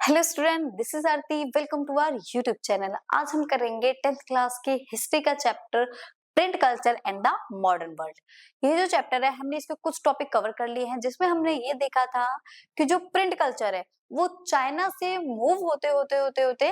Hello student, this is Aarti. Welcome to our YouTube channel. आज हम करेंगे 10th क्लास के हिस्ट्री का chapter print culture and the modern world. ये जो चैप्टर है, हमने इसमें कुछ टॉपिक कवर कर लिए हैं, जिसमें हमने ये देखा था कि जो प्रिंट कल्चर है वो चाइना से मूव होते होते होते होते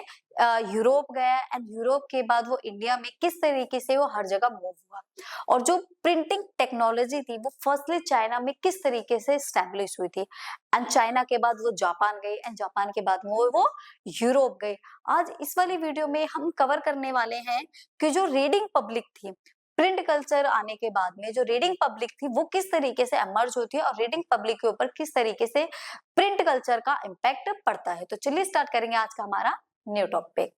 यूरोप गया, एंड यूरोप के बाद वो इंडिया में किस तरीके से वो हर जगह मूव हुआ, और जो प्रिंटिंग टेक्नोलॉजी थी वो फर्स्टली चाइना में किस तरीके से स्टैब्लिश हुई थी, एंड चाइना के बाद वो जापान गई, एंड जापान के बाद वो यूरोप गए। आज इस वाली वीडियो में हम कवर करने वाले हैं कि जो रीडिंग पब्लिक थी प्रिंट कल्चर आने के बाद में, जो रीडिंग पब्लिक थी वो किस तरीके से एमर्ज होती है, और रीडिंग पब्लिक के ऊपर किस तरीके से प्रिंट कल्चर का इम्पैक्ट पड़ता है। तो चलिए स्टार्ट करेंगे आज का हमारा new topic,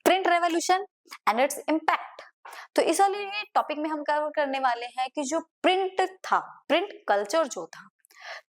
print revolution and its impact. तो इस वाले टॉपिक में हम कवर करने वाले हैं कि जो प्रिंट था, प्रिंट कल्चर जो था,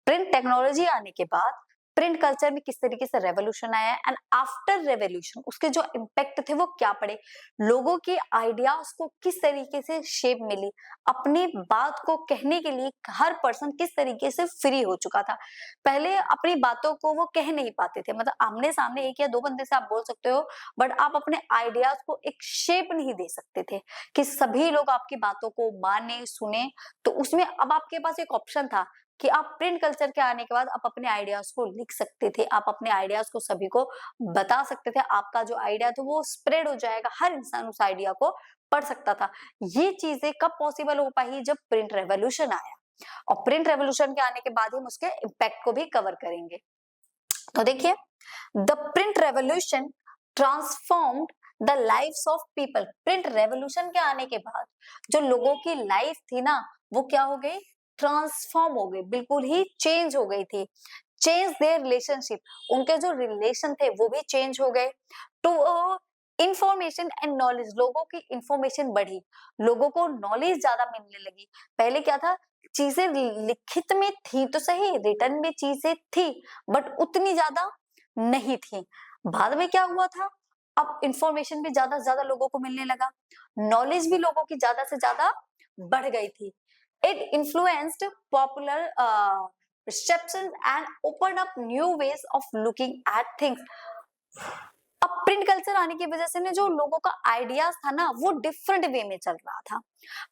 प्रिंट टेक्नोलॉजी आने के बाद प्रिंट कल्चर में किस तरीके से रेवोल्यूशन आया, एंड आफ्टर रेवोल्यूशन उसके जो इम्पैक्ट थे वो क्या पड़े, लोगों के आइडियाज को किस तरीके से शेप मिली, अपनी बात को कहने के लिए हर पर्सन किस तरीके से फ्री हो चुका था। पहले अपनी बातों को वो कह नहीं पाते थे, मतलब आमने सामने एक या दो बंदे से आप बोल सकते हो, बट आप अपने आइडियाज को एक शेप नहीं दे सकते थे कि सभी लोग आपकी बातों को माने सुने। तो उसमें अब आपके पास एक ऑप्शन था कि आप प्रिंट कल्चर के आने के बाद आप अपने आइडियाज को लिख सकते थे, आप अपने आइडियाज को सभी को बता सकते थे, आपका जो आइडिया था वो स्प्रेड हो जाएगा, हर इंसान उस आइडिया को पढ़ सकता था। ये चीजें कब पॉसिबल हो पाई, जब प्रिंट रेवोल्यूशन आया, और प्रिंट रेवोल्यूशन के आने के बाद हम उसके इम्पैक्ट को भी कवर करेंगे। तो देखिए, the print revolution transformed the lives of people. Print revolution के आने के बाद जो लोगों की लाइफ थी ना, वो क्या हो गई, ट्रांसफॉर्म हो गई, बिल्कुल ही चेंज हो गई थी। चेंज देयर रिलेशनशिप, उनके जो रिलेशन थे वो भी चेंज हो गए। टू इंफॉर्मेशन एंड नॉलेज, लोगों की इंफॉर्मेशन बढ़ी, लोगों को नॉलेज ज्यादा मिलने लगी। पहले क्या था, चीजें लिखित में थी तो सही, रिटर्न में चीजें थी, बट उतनी ज्यादा नहीं थी। बाद में क्या हुआ था, अब इंफॉर्मेशन भी ज्यादा से ज्यादा लोगों को मिलने लगा, नॉलेज भी लोगों की ज्यादा से ज्यादा बढ़ गई थी। It influenced popular perceptions and opened up new ways of looking at things। अब प्रिंट कल्चर आने की वजह से ना, जो लोगों का आइडियाज था ना वो डिफरेंट वे में चल रहा था।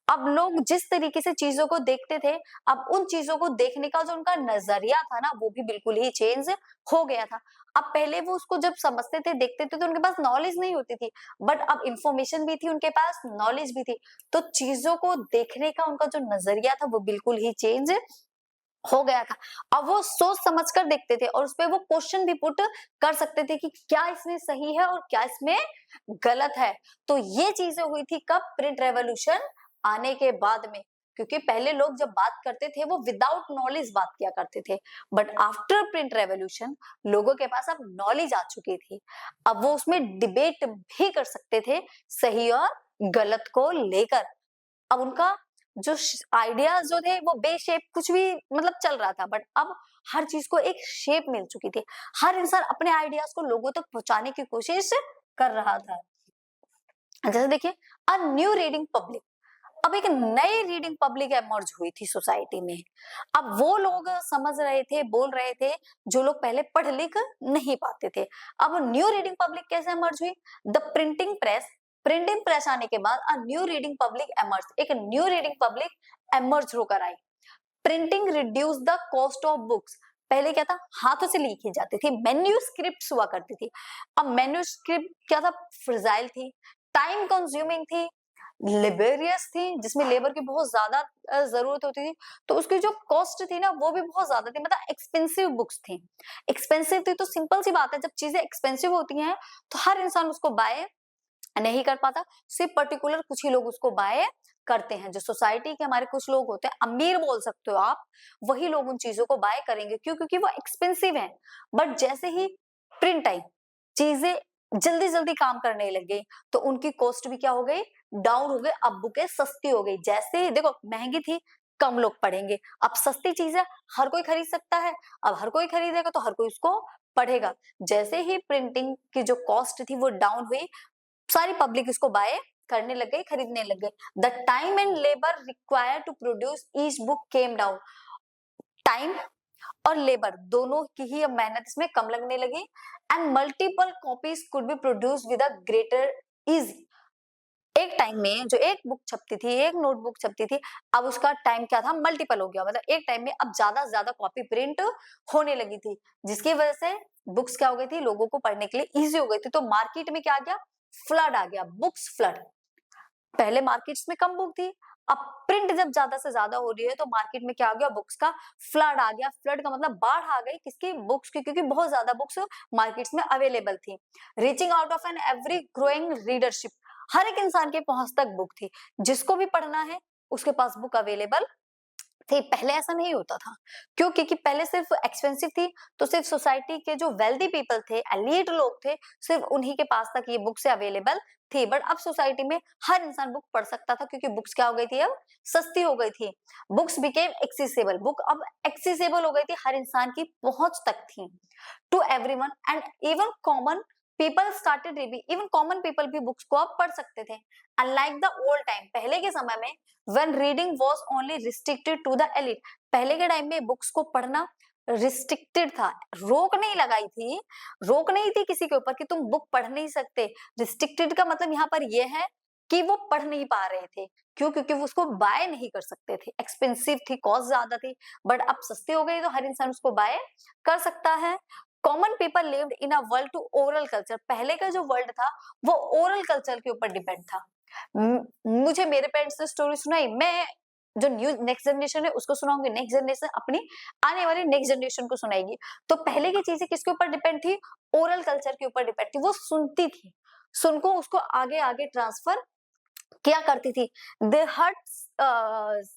अब लोग जिस तरीके से चीजों को देखते थे, अब उन चीजों को देखने का जो उनका नजरिया था ना वो भी बिल्कुल ही चेंज हो गया था। अब पहले वो उसको जब समझते थे देखते थे तो उनके पास नॉलेज नहीं होती थी, बट अब इंफॉर्मेशन भी थी उनके पास, नॉलेज भी थी, तो चीजों को देखने का उनका जो नजरिया था वो बिल्कुल ही चेंज हो गया था। अब वो सोच समझ कर देखते थे, और उसपे वो क्वेश्चन भी पुट कर सकते थे कि क्या इसमें सही है और क्या इसमें गलत है। तो ये चीजें हुई थी कब, प्रिंट रेवोल्यूशन आने के बाद में। क्योंकि पहले लोग जब बात करते थे वो विदाउट नॉलेज बात किया करते थे, बट आफ्टर प्रिंट रेवोल्यूशन लोगों के पास अब नॉलेज आ चुकी थी, अब वो उसमें डिबेट भी कर सकते थे सही और गलत को लेकर। अब उनका जो आइडियाज जो थे वो बेशेप कुछ भी मतलब चल रहा था, बट अब हर चीज को एक शेप मिल चुकी थी, हर इंसान अपने आइडियाज को लोगों तक पहुंचाने की कोशिश कर रहा था। जैसे देखिए, अ न्यू रीडिंग पब्लिक, अब एक नई रीडिंग पब्लिक एमर्ज हुई थी सोसाइटी में। अब वो लोग समझ रहे थे, बोल रहे थे, जो लोग पहले पढ़ लिख नहीं पाते थे। अब न्यू रीडिंग पब्लिक कैसे एमर्ज हुई, the printing press. Printing press आने के बाद a new reading public emerge, एक न्यू रीडिंग पब्लिक एमर्ज होकर आई। Printing reduce the cost of books. पहले क्या था, हाथों से लिखी जाती थी, मैन्यूस्क्रिप्ट्स हुआ करती थी। अब मैन्यूस्क्रिप्ट क्या था, फ्रजाइल थी, टाइम कंज्यूमिंग थी, लेबोरियस थी, जिसमें लेबर की बहुत ज्यादा जरूरत होती थी, तो उसकी जो कॉस्ट थी ना वो भी बहुत ज्यादा थी, मतलब एक्सपेंसिव बुक्स थी। एक्सपेंसिव थी तो सिंपल सी बात है, जब चीजें एक्सपेंसिव होती हैं तो हर इंसान उसको बाय नहीं कर पाता, सिर्फ पर्टिकुलर कुछ ही लोग उसको बाय करते हैं। जो सोसाइटी के हमारे कुछ लोग होते हैं, अमीर बोल सकते हो आप, वही लोग उन चीजों को बाय करेंगे, क्यों, क्योंकि वो एक्सपेंसिव है। बट जैसे ही प्रिंट आई, चीजें जल्दी जल्दी काम करने लग गई, तो उनकी कॉस्ट भी क्या हो गई, डाउन हो गई। अब बुकें सस्ती हो गई, जैसे देखो महंगी थी कम लोग पढ़ेंगे, अब सस्ती चीज है हर कोई खरीद सकता है, अब हर कोई खरीदेगा तो हर कोई उसको पढ़ेगा। जैसे ही प्रिंटिंग की जो कॉस्ट थी वो डाउन हुई, सारी पब्लिक इसको बाय करने लग गई, खरीदने लग गए। The time and labour required to produce each book came down. Time और लेबर दोनों की ही अब मेहनत इसमें कम लगने लगी। And multiple copies could be produced with a greater easy. एक टाइम में जो एक बुक छपती थी, एक नोटबुक छपती थी, अब उसका टाइम क्या था, मल्टीपल हो गया। मतलब एक टाइम में अब ज्यादा से ज्यादा कॉपी प्रिंट होने लगी थी, जिसकी वजह से बुक्स क्या हो गई थी, लोगों को पढ़ने के लिए इजी हो गई थी। तो मार्केट में क्या आ गया, फ्लड आ गया, बुक्स फ्लड। पहले मार्केट्स में कम बुक थी, अब प्रिंट जब ज्यादा से ज्यादा हो रही है तो मार्केट में क्या आ गया, बुक्स का फ्लड आ गया। फ्लड का मतलब बाढ़ आ गई, किसकी, बुक्स की, क्योंकि बहुत ज्यादा बुक्स मार्केट्स में अवेलेबल थी। Reaching out of an every growing readership, हर एक इंसान के पहुंच तक बुक थी, जिसको भी पढ़ना है उसके पास बुक अवेलेबल थी। पहले ऐसा नहीं होता था, क्यों, क्योंकि पहले सिर्फ एक्सपेंसिव थी, तो सिर्फ सोसाइटी के जो वेल्दी पीपल थे, एलीट लोग थे, सिर्फ उन्हीं के पास तक ये बुक्स अवेलेबल थी। बट अब सोसाइटी में हर इंसान बुक पढ़ सकता था, क्योंकि बुक्स क्या हो गई थी, अब सस्ती हो गई थी। बुक्स बिकेम एक्सेसिबल, बुक अब एक्सेसिबल हो गई थी, हर इंसान की पहुंच तक थी, to everyone. And even common people started reading, even common people भी बुक्स को अब पढ़ सकते थे। अनलाइक द ओल्ड टाइम, पहले के समय में when reading was only restricted to the elite, पहले के टाइम में बुक्स को पढ़ना रिस्ट्रिक्टेड था, रोक नहीं लगाई थी, रोक नहीं थी किसी के ऊपर कि तुम बुक पढ़ नहीं सकते। रिस्ट्रिक्टेड का मतलब यहाँ पर यह है कि वो पढ़ नहीं पा रहे थे, क्यों, क्योंकि वो उसको बाय नहीं कर सकते थे, एक्सपेंसिव थी, कॉस्ट ज्यादा थी। बट अब सस्ती हो गई तो हर इंसान उसको बाय कर सकता है। Common people lived in a world to oral culture, पहले का जो वर्ल्ड था वो ओरल कल्चर के ऊपर डिपेंड था। मुझे मेरे पेरेंट्स ने स्टोरी सुनाई, मैं जो न्यू नेक्स्ट जनरेशन है उसको सुनाऊंगी, नेक्स्ट जनरेशन अपनी आने वाली नेक्स्ट जनरेशन को सुनाएगी। तो पहले की चीजें किसके ऊपर डिपेंड थी, ओरल कल्चर के ऊपर डिपेंड थी। वो सुनती थी, सुनको उसको आगे आगे ट्रांसफर किया करती थी। They heard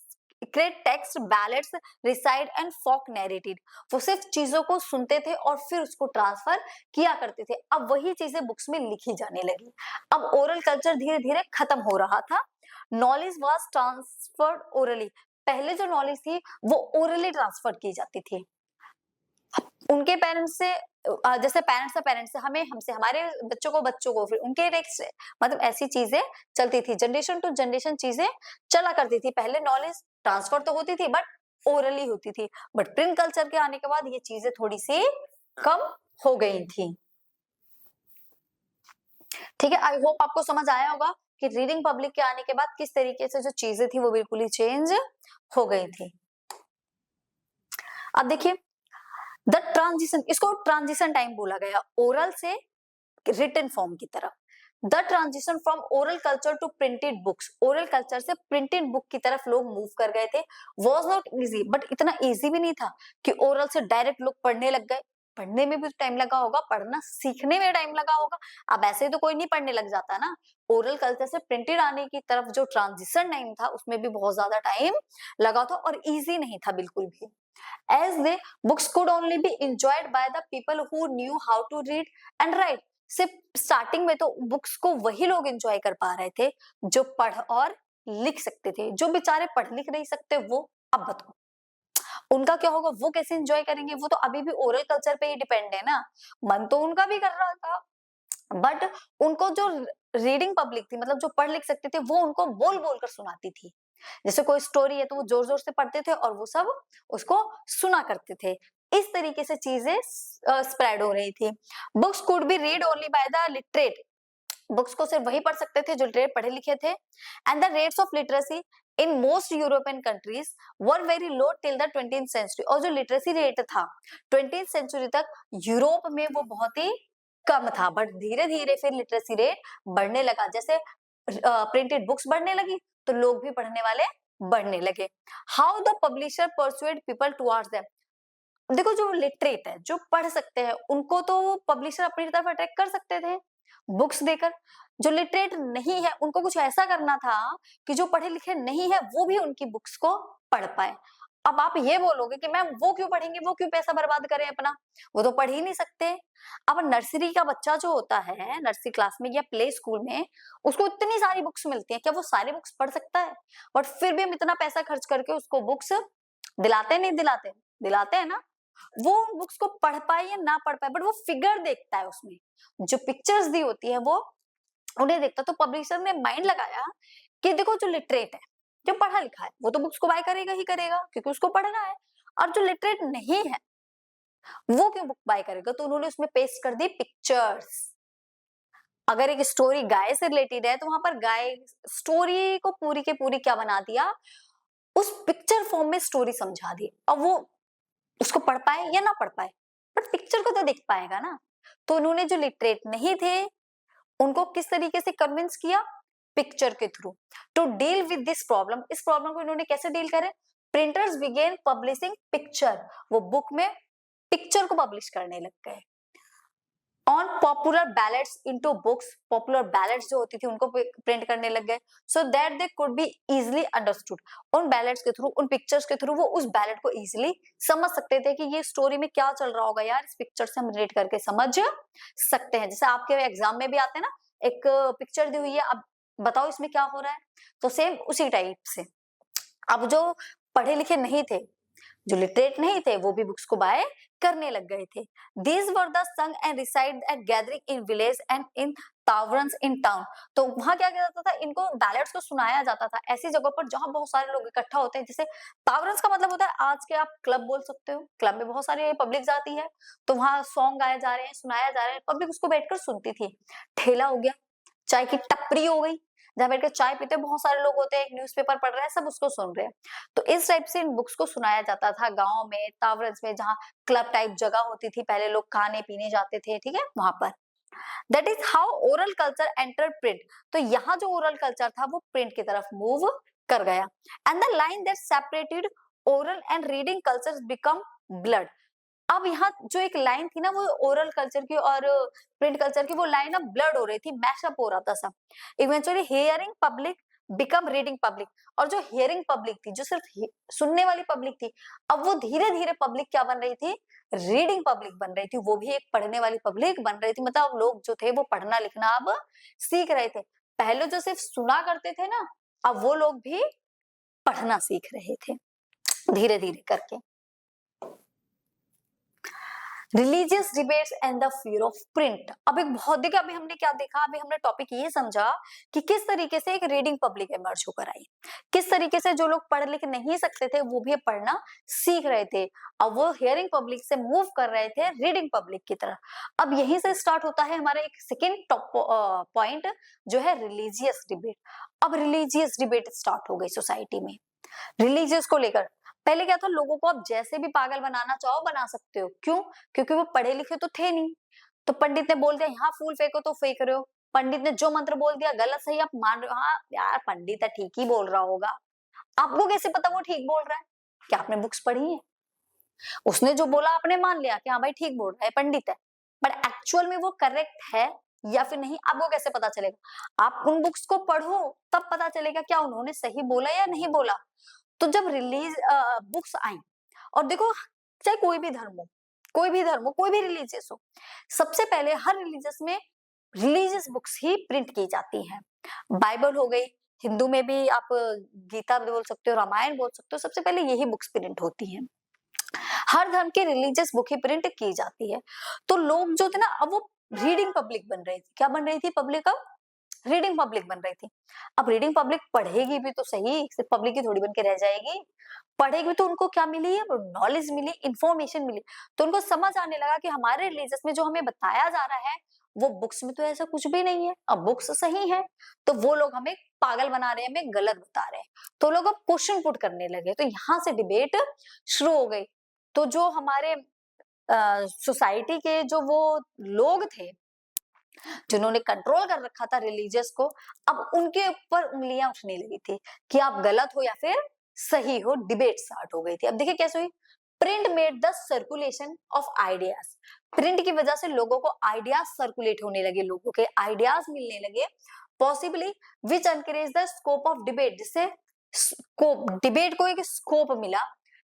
sacred texts, ballads, recited and folk narrative, वो सिर्फ चीजों को सुनते थे और फिर उसको ट्रांसफर किया करते थे। अब वही चीजें बुक्स में लिखी जाने लगी। अब ओरल कल्चर धीरे धीरे खत्म हो रहा था। नॉलेज वाज ट्रांसफर्ड ओरली, पहले जो नॉलेज थी वो ओरली ट्रांसफर की जाती थी। उनके पेरेंट्स से, जैसे पेरेंट्स से हमें, हमसे हमारे बच्चों को फिर उनके नेक्स्ट, मतलब ऐसी चीजें चलती थी, जनरेशन टू जनरेशन चीजें चला करती थी। पहले नॉलेज ट्रांसफर तो होती थी बट ओरली होती थी, बट प्रिंट कल्चर के आने के बाद ये चीजें थोड़ी सी कम हो गई थी। ठीक है, आई होप आपको समझ आया होगा कि रीडिंग पब्लिक के आने के बाद किस तरीके से जो चीजें थी वो बिल्कुल ही चेंज हो गई थी। अब देखिए द ट्रांजिशन, इसको ट्रांजिशन टाइम बोला गया, ओरल से रिटन फॉर्म की तरफ। The transition from oral culture to printed books, oral culture से प्रिंटेड बुक की तरफ लोग मूव कर गए थे। वॉज नॉट इजी, बट इतना इजी भी नहीं था कि ओरल से डायरेक्ट लोग पढ़ने लग गए। पढ़ने में भी टाइम लगा होगा, पढ़ना सीखने में टाइम लगा होगा। अब ऐसे तो कोई नहीं पढ़ने लग जाता ना। ओरल कल्चर से प्रिंटेड आने की तरफ जो ट्रांजिशन टाइम था उसमें भी बहुत ज्यादा टाइम लगा था और इजी नहीं था बिल्कुल भी। as they books could only be enjoyed by the people who knew how to read and write, सिर्फ स्टार्टिंग में तो बुक्स को वही लोग एंजॉय कर पा रहे थे जो पढ़ और लिख सकते थे। जो बेचारे पढ़ लिख नहीं सकते वो, अब बताओ उनका क्या होगा, वो कैसे एंजॉय करेंगे, वो तो अभी भी ओरल कल्चर पे ही डिपेंड है ना। मन तो उनका भी कर रहा था, बट उनको जो रीडिंग पब्लिक थी, मतलब जो पढ़ लिख सकते थे, वो उनको बोल बोल कर सुनाती थी। जैसे कोई स्टोरी है तो वो जोर जोर से पढ़ते थे और वो सब उसको सुना करते थे। इस तरीके से चीजें स्प्रेड हो रही थी। Books could be read only by the literate, books को सिर्फ वही पढ़ सकते थे जो लिटरेट पढ़े लिखे थे। And the rates of literacy in most European countries were very low till the 20th century, और जो लिटरेसी रेट था 20th सेंचुरी तक यूरोप में वो बहुत ही कम था। बट धीरे धीरे फिर लिटरेसी रेट बढ़ने लगा, जैसे प्रिंटेड बुक्स बढ़ने लगी तो लोग भी पढ़ने वाले बढ़ने लगे। How the publisher persuade people towards them, देखो जो लिटरेट है, जो पढ़ सकते हैं, उनको तो पब्लिशर अपनी तरफ अट्रैक्ट कर सकते थे बुक्स देकर। जो लिटरेट नहीं है उनको कुछ ऐसा करना था कि जो पढ़े लिखे नहीं है वो भी उनकी बुक्स को पढ़ पाए। अब आप ये बोलोगे कि मैम वो क्यों पढ़ेंगे, वो क्यों पैसा बर्बाद करें अपना, वो तो पढ़ ही नहीं सकते। अब नर्सरी का बच्चा जो होता है, नर्सरी क्लास में या प्ले स्कूल में, उसको इतनी सारी बुक्स मिलती हैं, क्या वो सारी बुक्स पढ़ सकता है? बट फिर भी हम इतना पैसा खर्च करके उसको बुक्स दिलाते नहीं दिलाते, दिलाते हैं ना। वो बुक्स को पढ़ पाए या ना पढ़ पाए, बट वो फिगर देखता है, उसमें जो पिक्चर्स दी होती है वो उन्हें देखता। तो पब्लिशर ने माइंड लगाया कि देखो जो लिटरेट है, जो पढ़ा लिखा है, वो तो बुक्स को बाय करेगा ही करेगा क्योंकि उसको पढ़ना है। और जो लिटरेट नहीं है वो क्यों बुक बाय करेगा? तो उन्होंने उसमें पेस्ट कर दी पिक्चर्स। अगर एक स्टोरी गाय से रिलेटेड है तो वहां पर गाय स्टोरी को पूरी के पूरी क्या बना दिया, उस पिक्चर फॉर्म में स्टोरी समझा दी। अब वो उसको पढ़ पाए या ना पढ़ पाए, बट पिक्चर को तो देख पाएगा ना। तो उन्होंने जो लिटरेट नहीं थे उनको किस तरीके से कन्विंस किया, पिक्चर के through. To deal with this problem, इस प्रॉब्लम को इन्होंने कैसे डील करे, प्रिंटर्स बिगेन पब्लिशिंग पिक्चर, वो बुक में पिक्चर को पब्लिश करने लग गए। On popular ballads into books, popular ballads जो होती थी उनको प्रिंट करने लग गए, so that they could be easily understood. उन बैलेट्स के थ्रू, उन पिक्चर्स के थ्रू वो उस बैलेट को इजिली समझ सकते थे कि ये स्टोरी में क्या चल रहा होगा यार, इस पिक्चर से हम रिलेट करके समझ सकते हैं। जैसे आपके एग्जाम में भी आते हैं ना, एक पिक्चर दी हुई है, अब बताओ इसमें क्या हो रहा है, तो सेम उसी टाइप से। अब जो पढ़े लिखे नहीं थे, जो लिटरेट नहीं थे, वो भी बुक्स को बाय करने लग गए थे। These were the sung and recited at gathering in village and in taverns in town। तो वहां क्या किया जाता था, इनको बैलेट्स को सुनाया जाता था ऐसी जगहों पर जहां बहुत सारे लोग इकट्ठा होते हैं। जैसे तावरन्स का मतलब होता है आज के आप क्लब बोल सकते हो, क्लब में बहुत सारी पब्लिक जाती है, तो वहां सॉन्ग गाए जा रहे हैं, सुनाया जा रहा है, पब्लिक उसको बैठकर सुनती थी। ठेला हो गया, चाय की टपरी हो गई, जहां बैठ के चाय पीते बहुत सारे लोग होते हैं, एक न्यूज़पेपर पढ़ रहे हैं, सब उसको सुन रहे हैं। तो इस टाइप से इन बुक्स को सुनाया जाता था गाँव में, तावरन्स में, जहाँ क्लब टाइप जगह होती थी, पहले लोग खाने पीने जाते थे, ठीक है, वहां पर। That is how oral culture enter print. तो यहाँ जो ओरल कल्चर था वो प्रिंट की तरफ मूव कर गया। And the line that separated oral and reading culture become blood. अब यहाँ जो एक लाइन थी ना, वो ओरल कल्चर की और प्रिंट कल्चर की, वो लाइन अब ब्लड हो रही थी, मैशअप हो रहा था सब। Eventually hearing public become reading public, और जो हियरिंग पब्लिक थी, जो सिर्फ सुनने वाली पब्लिक थी, अब वो धीरे धीरे पब्लिक क्या बन रही थी, रीडिंग पब्लिक बन रही थी। वो भी एक पढ़ने वाली पब्लिक बन रही थी, मतलब अब लोग जो थे वो पढ़ना लिखना अब सीख रहे थे। पहले जो सिर्फ सुना करते थे ना, अब वो लोग भी पढ़ना सीख रहे थे धीरे धीरे करके। Religious debates and the fear of print. अब एक बहुत देखा, अभी हमने क्या देखा, अभी हमने टॉपिक ये समझा कि किस तरीके से एक रीडिंग पब्लिक इमर्ज होकर आई, किस तरीके से जो लोग पढ़ लिख नहीं सकते थे वो भी पढ़ना सीख रहे थे, अब वो हियरिंग पब्लिक से मूव कर रहे थे रीडिंग पब्लिक की तरह। अब यहीं से स्टार्ट होता है हमारा एक सेकेंड टॉप पॉइंट, जो है रिलीजियस डिबेट। अब रिलीजियस डिबेट स्टार्ट हो गई सोसाइटी में रिलीजियस को लेकर। पहले क्या था, लोगों को आप जैसे भी पागल बनाना चाहो बना सकते हो, क्यों, क्योंकि वो पढ़े लिखे तो थे नहीं। तो पंडित ने बोल दिया यहाँ फूल फेंको तो फेंक रहे हो, पंडित ने जो मंत्र बोल दिया गलत सही आप मान रहे हो, हाँ यार पंडित है ठीक ही बोल रहा होगा। आपको कैसे पता वो ठीक बोल रहा है, क्या आपने बुक्स पढ़ी है? उसने जो बोला आपने मान लिया कि हाँ भाई ठीक बोल रहा है, पंडित है, बट एक्चुअल में वो करेक्ट है या फिर नहीं, आपको कैसे पता चलेगा? आप उन बुक्स को पढ़ो तब पता चलेगा क्या उन्होंने सही बोला या नहीं बोला। तो जब रिलीज बुक्स आई, और देखो चाहे कोई भी धर्म हो, कोई भी धर्म हो, कोई भी रिलीजियस हो, सबसे पहले हर रिलीजियस में रिलीजियस बुक्स ही प्रिंट की जाती हैं। बाइबल हो गई, हिंदू में भी आप गीता बोल सकते हो, रामायण बोल सकते हो, सबसे पहले यही बुक्स प्रिंट होती हैं। हर धर्म की रिलीजियस बुक ही प्रिंट की जाती है। तो लोग जो थे ना, अब वो रीडिंग पब्लिक बन रही थी। क्या बन रही थी पब्लिक? अब रीडिंग पब्लिक बन रही थी। अब रीडिंग पब्लिक पढ़ेगी भी तो सही, सिर्फ पब्लिक ही थोड़ी बन के रह जाएगी। पढ़ेगी तो उनको क्या मिली है, नॉलेज मिली, इंफॉर्मेशन मिली। तो उनको समझ आने लगा कि हमारे रिलीजियस में जो हमें बताया जा रहा है वो बुक्स में तो ऐसा कुछ भी नहीं है, अब बुक्स सही है, तो वो लोग हमें पागल बना रहे हैं, हमें गलत बता रहे हैं। तो लोग अब क्वेश्चन पुट करने लगे, तो यहाँ से डिबेट शुरू हो गई। तो जो हमारे सोसाइटी के जो वो लोग थे जिन्होंने कंट्रोल कर रखा था रिलीजियस को, अब उनके ऊपर उंगलियां उठने लगी थी कि आप गलत हो या फिर सही हो। डिबेट स्टार्ट हो गई थी। अब देखिए कैसे हुई, print made the circulation of ideas. Print की वजह से लोगों को आइडियाज सर्कुलेट होने लगे, लोगों के आइडियाज मिलने लगे, possibly which encourage the scope of debate, जिससे स्कोप, डिबेट को एक स्कोप मिला।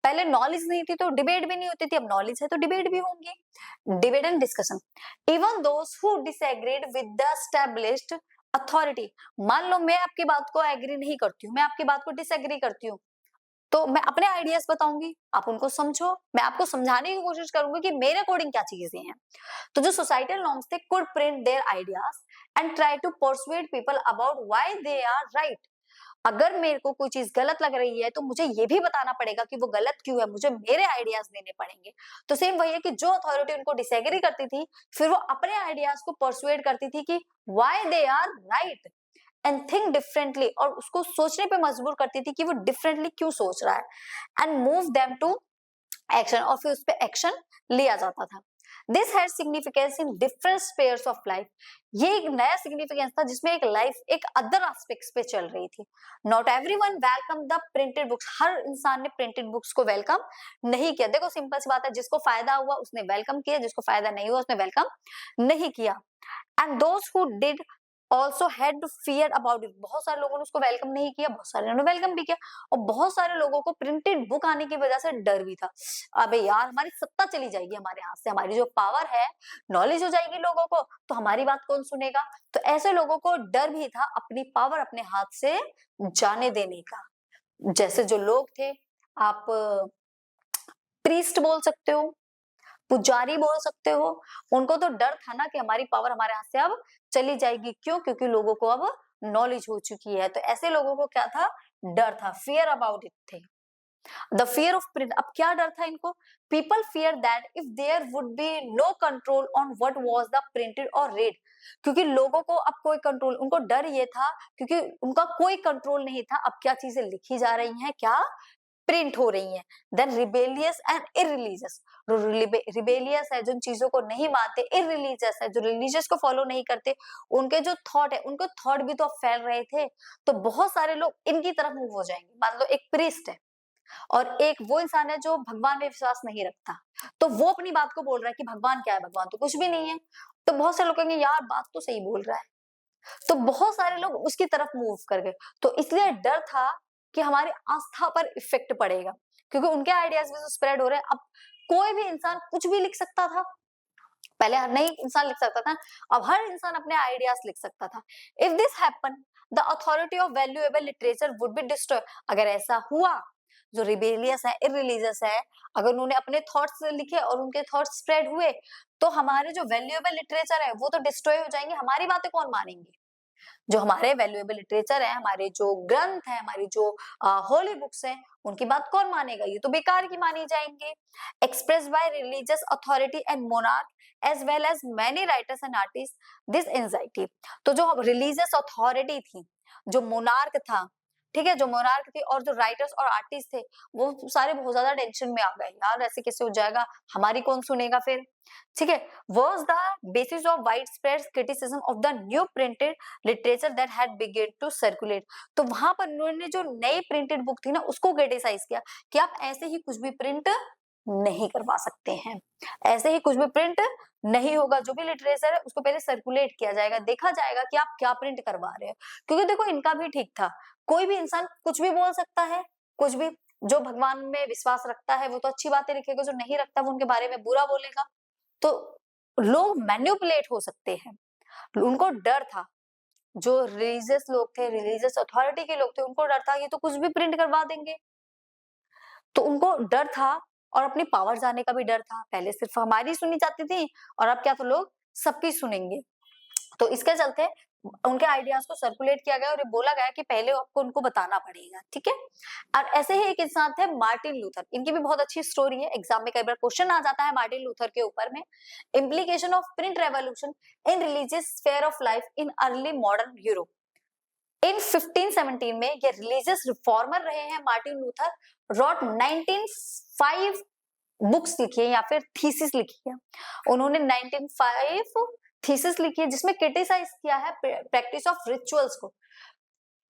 पहले नॉलेज नहीं थी तो डिबेट भी नहीं होती थी, अब नॉलेज है तो डिबेट भी होंगी। Debate and discussion, even those who disagreed with the established authority. मान लो मैं आपकी बात को एग्री नहीं करती हूँ, मैं आपकी बात को डिसएग्री करती हूँ, तो मैं अपने आइडियाज बताऊंगी, आप उनको समझो, मैं आपको समझाने की कोशिश करूंगी कि मेरे अकॉर्डिंग क्या चीजें हैं। तो जो सोसाइटल नॉर्म्स थे could print their ideas and try to persuade people about why they are right. अगर मेरे को कोई चीज गलत लग रही है तो मुझे ये भी बताना पड़ेगा कि वो गलत क्यों है, मुझे मेरे आइडियाज देने पड़ेंगे। तो सेम वही है कि जो अथॉरिटी उनको डिसएग्री करती थी, फिर वो अपने आइडियाज को परसुएड करती थी कि why they are right and think differently, और उसको सोचने पे मजबूर करती थी कि वो डिफरेंटली क्यों सोच रहा है, and move them to action, और फिर उस पर एक्शन लिया जाता था। This had significance in different spheres of life. ये एक नया सिग्निफिकेंस था जिसमें एक लाइफ एक अदर एस्पेक्ट्स पे चल रही थी। Not everyone welcome the printed books, हर इंसान ने प्रिंटेड बुक्स को वेलकम नहीं किया। देखो सिंपल सी बात है, जिसको फायदा हुआ उसने वेलकम किया, जिसको फायदा नहीं हुआ उसने वेलकम नहीं किया। And those who did also had to fear about it, बहुत सारे लोगों ने उसको वेलकम नहीं किया, बहुत सारे ने वेलकम भी किया, और बहुत सारे लोगों को प्रिंटेड बुक आने की वजह से डर भी था। अबे यार हमारी सत्ता चली जाएगी हमारे हाथ से, हमारी जो पावर है, नॉलेज हो जाएगी लोगों को, तो हमारी बात कौन सुनेगा। तो ऐसे लोगों को डर भी था अपनी पावर अपने हाथ से जाने देने का। जैसे जो लोग थे, आप प्रीस्ट बोल सकते हो, पुजारी बोल सकते हो, उनको तो डर था ना कि हमारी पावर हमारे हाथ से अब चली जाएगी। क्यों? क्योंकि लोगों को अब नॉलेज हो चुकी है। तो ऐसे लोगों को क्या था? डर था, फियर अबाउट इट थे। द फियर ऑफ प्रिंट, अब क्या डर था इनको? People fear that if there would be no control on what was the printed और रेड, क्योंकि लोगों को अब कोई कंट्रोल, उनको डर ये था क्योंकि उनका कोई कंट्रोल नहीं था, अब क्या चीजें लिखी जा रही हैं, क्या प्रिंट हो रही हैं। देन रिबेलियस एंड इररिलीजियस, रिबेलियस है, जिन चीजों को नहीं मानते, इररिलीजियस है, जो रिलीजियस को फॉलो नहीं करते, उनके जो थॉट है, उनको थॉट भी तो फैल रहे थे, तो बहुत सारे लोग इनकी तरफ मूव हो जाएंगे। मान लो एक प्रीस्ट है और एक वो इंसान है जो भगवान में विश्वास नहीं रखता, तो वो अपनी बात को बोल रहा है कि भगवान क्या है, भगवान तो कुछ भी नहीं है। तो बहुत सारे लोग कहेंगे यार बात तो सही बोल रहा है, तो बहुत सारे लोग उसकी तरफ मूव कर गए। तो इसलिए डर था कि हमारी आस्था पर इफेक्ट पड़ेगा, क्योंकि उनके आइडियाज भी स्प्रेड हो रहे हैं। अब कोई भी इंसान कुछ भी लिख सकता था, पहले हर नहीं इंसान लिख सकता था, अब हर इंसान अपने आइडियाज लिख सकता था। If this happen the authority of valuable literature would be destroy, अगर ऐसा हुआ, जो रिबेलियस है, इररिलीजियस है, अगर उन्होंने अपने थॉट्स लिखे और उनके थॉट्स स्प्रेड हुए, तो हमारे जो वैल्यूएबल लिटरेचर है वो तो डिस्ट्रॉय हो जाएंगे, हमारी बातें कौन मानेंगे। जो हमारे वैल्यूएबल लिटरेचर है, हमारे जो ग्रंथ है, हमारी जो होली बुक्स हैं, उनकी बात कौन मानेगा, ये तो बेकार की मानी जाएंगे। Express by religious authority and monarch as well as many writers and artist this anxiety, तो जो रिलीजियस अथॉरिटी थी, जो मोनार्क था, ठीक है, जो मोनार्क थी, और जो राइटर्स और आर्टिस्ट थे, वो सारे बहुत ज्यादा टेंशन में आ गए, यार ऐसे कैसे हो जाएगा, हमारी कौन सुनेगा फिर। ठीक है, was the basis of widespread criticism of the new printed literature that had begun to circulate, तो वहां पर उन्होंने जो नई प्रिंटेड बुक थी ना उसको क्रिटिसाइज किया कि आप ऐसे ही कुछ भी प्रिंट नहीं करवा सकते हैं, ऐसे ही कुछ भी प्रिंट नहीं होगा, जो भी लिटरेचर है उसको पहले सर्कुलेट किया जाएगा, देखा जाएगा कि आप क्या प्रिंट करवा रहे हो। क्योंकि देखो इनका भी ठीक था, कोई भी इंसान कुछ भी बोल सकता है, कुछ भी, जो भगवान में विश्वास रखता है वो तो अच्छी बातें लिखेगा, जो नहीं रखता वो उनके बारे में बुरा बोलेगा, तो लोग मैन्युपुलेट हो सकते हैं। उनको डर था, जो रिलीजियस लोग थे, रिलीजियस अथॉरिटी के लोग थे, उनको डर था ये तो कुछ भी प्रिंट करवा देंगे, तो उनको डर था, और अपनी पावर जाने का भी डर था। पहले सिर्फ हमारी सुनी जाती थी, और अब क्या, तो लोग सबकी सुनेंगे। तो इसके चलते उनके आइडियाज को सर्कुलेट किया गया और ये बोला गया कि पहले आपको उनको बताना पड़ेगा, ठीक है। और ऐसे ही एक इंसान थे मार्टिन लूथर, इनकी भी बहुत अच्छी स्टोरी है, एग्जाम में कई बार क्वेश्चन आ जाता है मार्टिन लूथर के ऊपर में। Implication of print revolution in religious sphere of life in early modern Europe. In 1517 में ये रिलीजियस रिफॉर्मर रहे हैं मार्टिन लूथर, रॉट 1905 बुक्स लिखी है या फिर थीसिस लिखी है। उन्होंने 1905 थीसिस लिखी है जिसमें क्रिटिसाइज किया है प्रैक्टिस ऑफ रिचुअल्स को,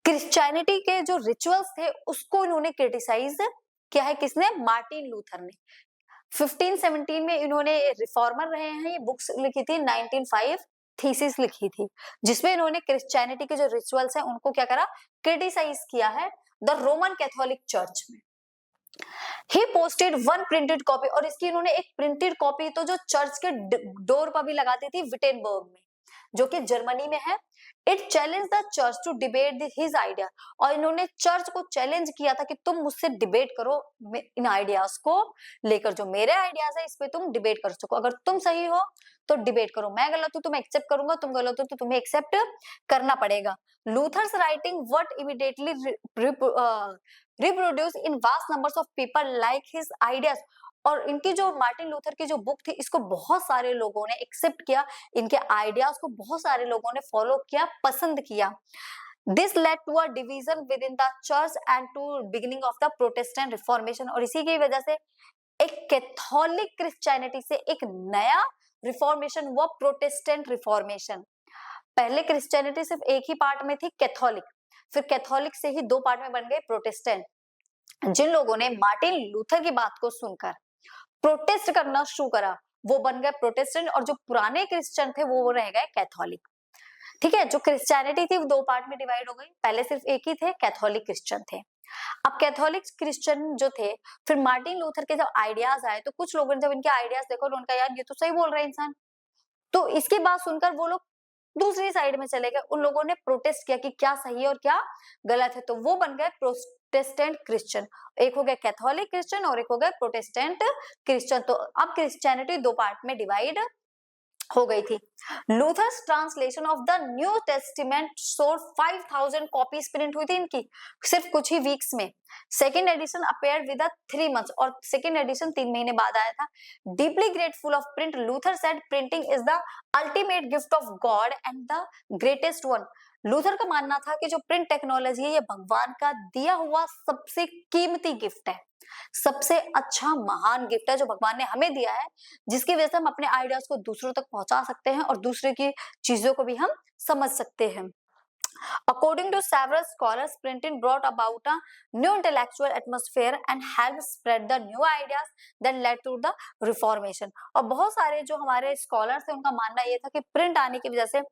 क्रिश्चियनिटी के जो रिचुअल्स थे उसको इन्होंने क्रिटिसाइज किया है, किसने? मार्टिन लूथर ने। 1517 में इन्होंने रिफॉर्मर रहे हैं, ये बुक्स लिखी थी, 1905 थीसिस लिखी थी, जिसमें इन्होंने क्रिश्चियनिटी के जो रिचुअल्स हैं उनको क्या करा, क्रिटिसाइज किया है द रोमन कैथोलिक चर्च में। He posted one printed copy, और इसकी इन्होंने एक प्रिंटेड कॉपी तो जो चर्च के डोर पर भी लगाती थी विटेनबर्ग में, जो कि जर्मनी में है। It challenge the church to debate his idea, और इन्होंने चर्च को चैलेंज किया था कि तुम मुझसे डिबेट करो इन आइडियाज को लेकर, जो मेरे आइडियाज है इस पे तुम डिबेट कर सको, अगर तुम सही हो तो डिबेट करो, मैं गलत हूं तो मैं एक्सेप्ट करूंगा, तुम गलत हो तो तुम्हें एक्सेप्ट करना पड़ेगा। Luther's writing what immediately reproduce in vast numbers of people like his ideas, और इनकी जो मार्टिन लूथर की जो बुक थी इसको बहुत सारे लोगों ने एक्सेप्ट किया, इनके आइडियाज को बहुत सारे लोगों ने फॉलो किया, पसंद किया। This led to a division within the church and to beginning of the Protestant Reformation, और इसी की वजह से एक कैथोलिक क्रिश्चियनिटी से एक नया रिफॉर्मेशन हुआ, प्रोटेस्टेंट रिफॉर्मेशन। पहले क्रिश्चियनिटी सिर्फ एक ही पार्ट में थी, कैथोलिक, फिर कैथोलिक से ही दो पार्ट में बन गए प्रोटेस्टेंट। जिन लोगों ने मार्टिन लूथर की बात को सुनकर प्रोटेस्ट करना शुरू करा वो बन गए प्रोटेस्टेंट, और जो पुराने क्रिश्चियन थे वो रह गए कैथोलिक। ठीक है, जो क्रिश्चियनिटी थी वो दो पार्ट में डिवाइड हो गई, पहले सिर्फ एक ही थे, कैथोलिक क्रिश्चियन थे। अब कैथोलिक क्रिश्चियन जो थे, फिर मार्टिन लूथर के जब आइडियाज आए तो कुछ लोगों ने जब इनके आइडियाज देखो तो उनका यार ये तो सही बोल रहा है इंसान, तो इसकी बात सुनकर वो लोग दूसरी साइड में चले गए, उन लोगों ने प्रोटेस्ट किया कि क्या सही है और क्या गलत है, तो वो बन गए प्रोटेस्टेंट क्रिश्चियन। एक हो गया कैथोलिक क्रिश्चियन और एक हो गया प्रोटेस्टेंट क्रिश्चियन। तो अब क्रिश्चियनिटी दो पार्ट में डिवाइड हो गई थी। Luther's translation of the new testament sold 5000 copies print हुई थी इनकी सिर्फ कुछ ही वीक्स में। Second edition appear with 3 months, और सेकेंड एडिशन 3 महीने बाद आया था। Deeply grateful of print, Luther said printing is the ultimate gift of God and the greatest one. Luther का मानना था कि जो प्रिंट टेक्नोलॉजी है ये भगवान का दिया हुआ सबसे कीमती गिफ्ट है, सबसे अच्छा महान गिफ्ट है जो भगवान ने हमें दिया है, जिसकी वजह से हम अपने आइडियाज को दूसरों तक पहुंचा सकते हैं और दूसरे की चीजों को भी हम समझ सकते हैं। According to several scholars, printing brought about a new intellectual atmosphere and helped spread the new ideas that led to the Reformation. और बहुत सारे जो हमारे स्कॉलर्स हैं उनका मानना ये था कि प्रिंट आने की वजह से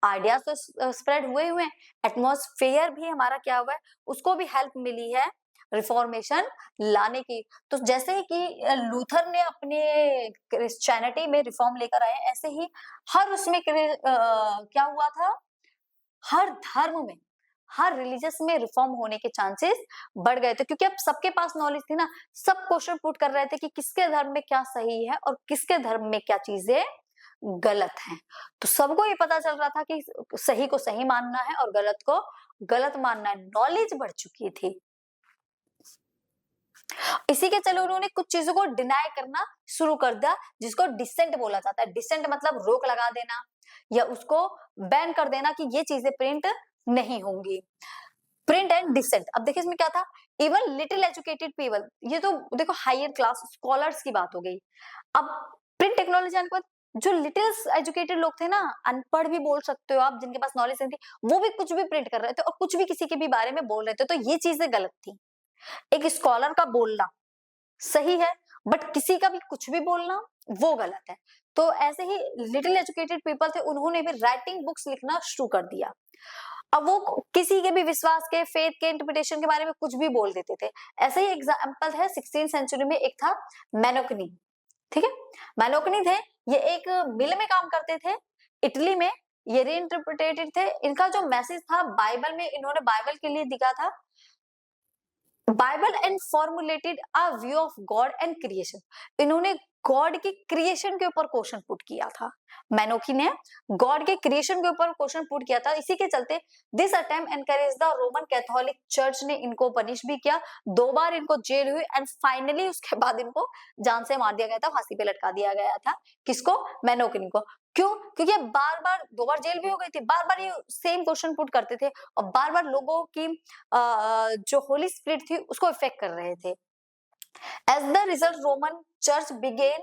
आइडियाज तो स्प्रेड हुए हुए हैं, एटमॉस्फेयर भी हमारा क्या हुआ है उसको भी हेल्प मिली है रिफॉर्मेशन लाने की। तो जैसे ही कि लूथर ने अपने क्रिश्चियनिटी में रिफॉर्म लेकर आए, ऐसे ही हर उसमें क्या हुआ था, हर धर्म में, हर रिलीजियस में रिफॉर्म होने के चांसेस बढ़ गए थे, क्योंकि अब सबके पास नॉलेज थी ना, सब क्वेश्चन पुट कर रहे थे कि किसके धर्म में क्या सही है और किसके धर्म में क्या चीजें गलत हैं। तो सबको ये पता चल रहा था कि सही को सही मानना है और गलत को गलत मानना है, नॉलेज बढ़ चुकी थी। इसी के चलो उन्होंने कुछ चीजों को डिनाई करना शुरू कर दिया, जिसको डिसेंट बोला जाता है। डिसेंट मतलब रोक लगा देना या उसको बैन कर देना कि ये चीजें प्रिंट नहीं होंगी। प्रिंट एंड डिसेंट, अब देखिए इसमें क्या था, इवन लिटिल एजुकेटेड पीपल, ये तो देखो हायर क्लास स्कॉलर्स की बात हो गई। अब प्रिंट टेक्नोलॉजी आने के बाद जो लिटिल एजुकेटेड लोग थे ना, अनपढ़ भी बोल सकते हो आप, जिनके पास नॉलेज नहीं थी, वो भी कुछ भी प्रिंट कर रहे थे और कुछ भी किसी के भी बारे में बोल रहे थे, तो ये चीजें गलत थी। एक स्कॉलर का बोलना सही है, बट किसी का भी कुछ भी बोलना वो गलत है। तो ऐसे ही लिटिल एजुकेटेड पीपल थे, उन्होंने भी राइटिंग बुक्स लिखना शुरू कर दिया। अब वो किसी के भी विश्वास के, फेथ के, इंटरप्रिटेशन के बारे में कुछ भी बोल देते थे। ऐसे ही एग्जाम्पल है 16th सेंचुरी में एक था मैनोकनी, ठीक है, मैनोकनी थे, ये एक मिल में काम करते थे इटली में, ये रीइंटरप्रेटेड थे। इनका जो मैसेज था बाइबल में, इन्होंने बाइबल के लिए दिखा था, Bible and formulated a view of God and creation. इन्होंने गॉड की क्रिएशन के ऊपर क्वेश्चन पुट किया था, मैनोकी ने गॉड के क्रिएशन के ऊपर क्वेश्चन पुट किया था। इसी के चलते this attempt encourage the Roman Catholic church ने इनको पनिश भी किया, 2 बार इनको जेल हुई एंड फाइनली उसके बाद इनको जान से मार दिया गया था, फांसी पे लटका दिया गया था। किसको? मैनोकिनी को। क्यों? क्योंकि बार बार 2 बार जेल भी हो गई थी, बार बार ये सेम क्वेश्चन पुट करते थे और बार बार लोगों की जो होली स्पिरिट थी उसको इफेक्ट कर रहे थे। As the result, Roman Church began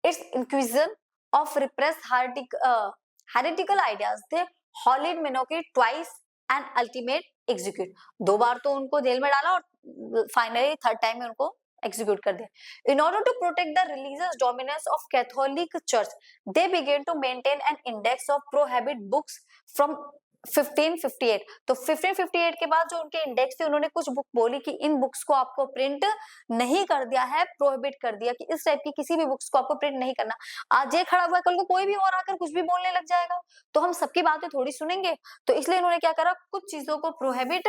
its inquisition of repressed heretical ideas. They holied Menocki twice and ultimate execute. 2 बार तो उनको जेल में डाला और फाइनली थर्ड टाइम में उनको execute कर दिया. In order to protect the religious dominance of Catholic Church, they began to maintain an index of prohibited books from 1558। तो 1558 के बाद जो उनके इंडेक्स थे उन्होंने कुछ बुक बोली कि इन बुक्स को आपको प्रिंट नहीं कर दिया है, प्रोहिबिट कर दिया कि इस टाइप की किसी भी बुक्स को आपको प्रिंट नहीं करना। आज ये खड़ा हुआ है, कल को कोई भी और आकर कुछ भी बोलने लग जाएगा, तो हम सबकी बातें थोड़ी सुनेंगे। तो इसलिए इन्होंने क्या करा, कुछ चीजों को प्रोहिबिट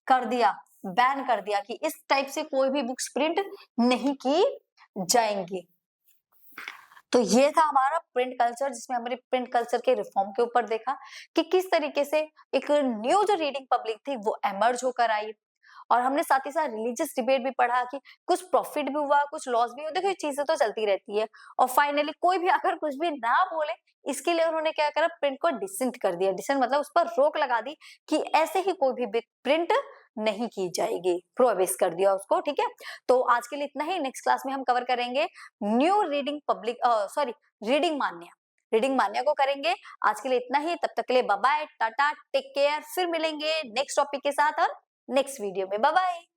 कर दिया, बैन कर दिया कि इस टाइप से कोई भी बुक्स प्रिंट नहीं की जाएंगी। तो ये था हमारा प्रिंट कल्चर, जिसमें हमने प्रिंट कल्चर के रिफॉर्म के ऊपर देखा कि किस तरीके से एक न्यू जो रीडिंग पब्लिक थी वो एमर्ज होकर आई। और हमने साथ ही साथ रिलीजियस डिबेट भी पढ़ा कि कुछ प्रॉफिट भी हुआ, कुछ लॉस भी हुआ, देखो ये चीजें तो चलती रहती है। और फाइनली कोई भी अगर कुछ भी ना बोले, इसके लिए उन्होंने क्या करा, प्रिंट को डिसेंट कर दिया। डिसेंट मतलब उस पर रोक लगा दी कि ऐसे ही कोई भी प्रिंट नहीं की जाएगी, प्रोहिबिट कर दिया उसको। ठीक है, तो आज के लिए इतना ही। नेक्स्ट क्लास में हम कवर करेंगे न्यू रीडिंग पब्लिक रीडिंग मान्य, रीडिंग मान्य को करेंगे। आज के लिए इतना ही, तब तक के लिए bye bye, tata, take care. फिर मिलेंगे नेक्स्ट टॉपिक के साथ और नेक्स्ट वीडियो में। Bye bye.